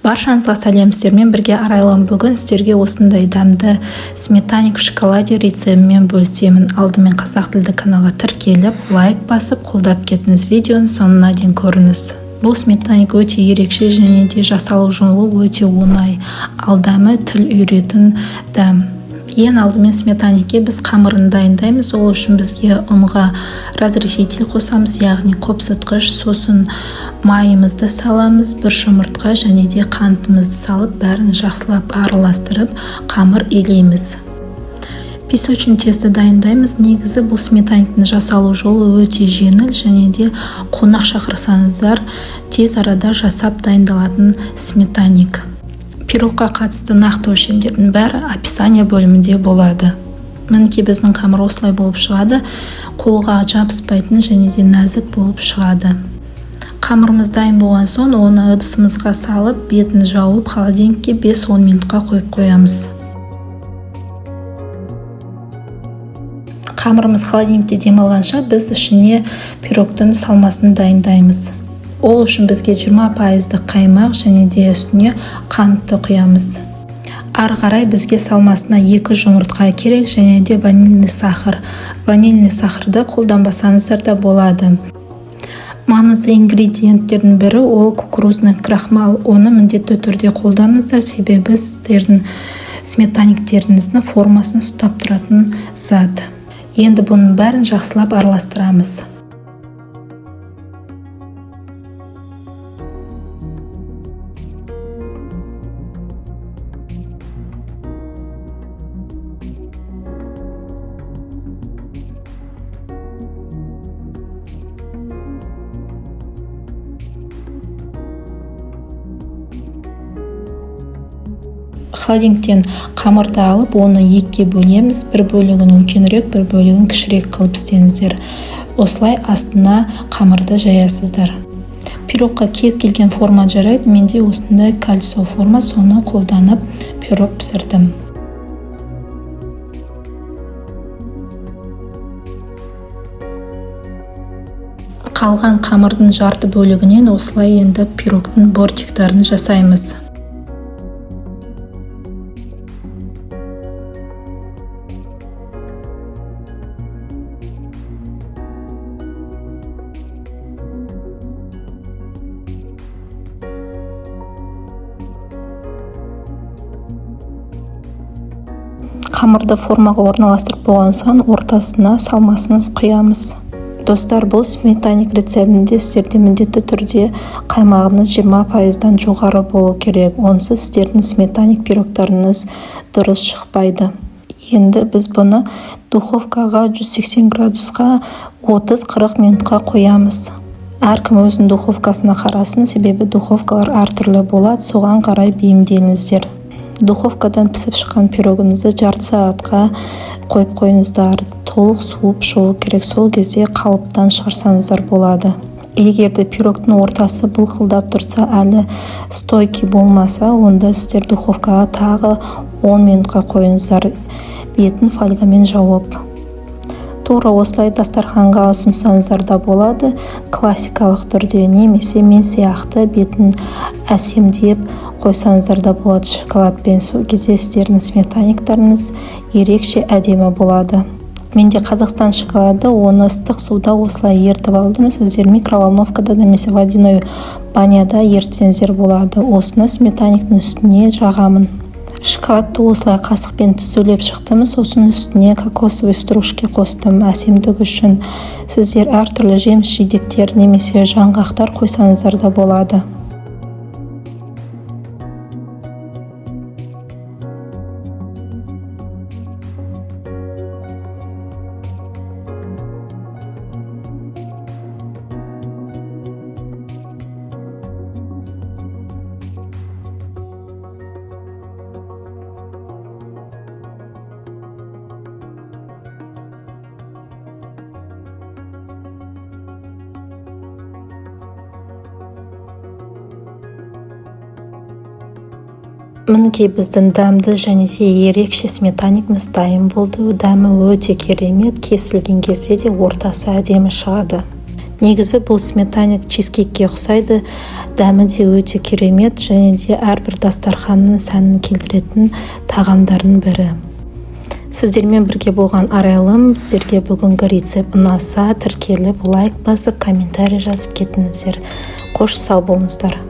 Баршаңызға сәлем, сіздермен бірге арайлым. Бүгін сіздерге осындай дәмді сметаник в шоколаде рецебімен бөлісемін. Алдымен қазақ тілді каналға тіркеліп, лайк басып, қолдап кетіңіз. Видеоны соңына дейін көріңіз. Бұл сметаник өте ерекше және де жасалу жолы өте оңай. Ал дәмі тіл үйретін дәм. Ең алдымен сметаникке біз қамырын дайындаймыз. Ол үшін бізге ұнға разрешитель қосамыз, яғни қопсытқыш, сосын майымызды саламыз, бір жұмыртқа және де қантымызды салып, бәрін жақсылап араластырып, қамыр илейміз. Песочный тесті дайындаймыз. Негізі бұл сметаниктің жасалу жолы өте жеңіл және де қонақ шақырсаңыздар тез арада жасап дайындалатын сметаник. Пирогқа қатысты нақты өлшемдердің бәрі описание бөлімінде болады. Мінекей біздің қамыр осылай болып шығады. Қолға жабыспайтын және де нәзік болып шығады. Қамырымыз дайын болған соң, оны ыдысымызға салып, бетін жауып, холодильникке 5-10 минутқа қойып қоямыз. Қамырымыз холодильникте демалғанша біз ішіне пирогтың салмасын дайындаймыз. Ол үшін бізге 20% қаймақ және де үстіне қантты құямыз. Ары қарай бізге салмасына 2 жұмыртқа керек және де ванильный сахар. Ванильный сахарды қолданбасаңыздар да болады. Маңызды ингредиенттердің бірі ол кукурузный крахмал. Оны міндетті түрде қолданыңыздар, себебі сіздердің сметаниктеріңіздің формасын ұстап тұратын зат. Енді бұның бәрін жақсылап араластырамыз. Холодильниктен қамырды алып, оны екіге бөлеміз. Бір бөлігін үлкенірек, бір бөлігін кішірек қылып істеңіздер. Осылай астына қамырды жаясыздар. Пирогқа кез келген форма жарайды. Менде осындай кольцо форма, соны қолданып пирог пісірдім. Қалған қамырдың жарты бөлігінен осылай енді пирогтың бортиктарын жасаймыз. Қамырды формаға орналастырып болған соң, ортасына салмасын құямыз. Достар, бұл сметаник рецебінде сіздерде міндетті түрде қаймағыңыз 20%-дан жоғары болу керек. Онсыз сіздердің сметаник пирогтарыңыз дұрыс шықпайды. Енді біз бұны духовкаға 180 градусқа 30-40 минутқа қоямыз. Әркім өзінің духовкасына қарасын, себебі духовкалар әртүрлі болады, соған қарай бейімделіңіздер. Духовкадан пісіп шыққан пирогымызды жарты сағатқа қойып қойыңыздар. Толық суып шығу керек, сол кезде қалыптан шығарсаңыздар болады. Егерде пирогтың ортасы былқылдап тұрса, әлі стойки болмаса, онда сіздер духовкаға тағы 10 минутқа қойыңыздар, бетін фольгамен жауып. Тура осылай дастарханға ұсынсаңыздар да болады, классикалық түрде, немесе мен сияқты бетін әсемдеп қойсаңыздар да болады шоколадпен. Сол кезде сіздердің сметаниктарыңыз ерекше әдемі болады. Менде Қазақстан шоколады, оны ыстық суда осылай ертіп алдым. Сіздер микроволновкада немесе водяной баняда ертсеңіздер болады. Осыны сметаниктің үстіне жағамын. Шоколадты осылай қасықпен түзулеп шықтым, сосын үстіне кокосовый стружки қостым әсемдік үшін. Сіздер әртүрлі жеміс жидектер немесе жаңғақтар қойсаңыздар да болады. Мінекей біздің дәмді және де ерекше сметаникіміз дайын болды. Дәмі өте керемет, кесілген кезде де ортасы әдемі шығады. Негізі бұл сметаник чизкейкке ұқсайды, дәмі де өте керемет және де әрбір дастарханның сәнін келтіретін тағамдардың бірі. Сіздермен бірге болған Арайлым. Сіздерге бүгінгі рецепт ұнаса, тіркеліп, лайк басып, комментарий жазып кетіңіздер. Қош сау болыңыздар.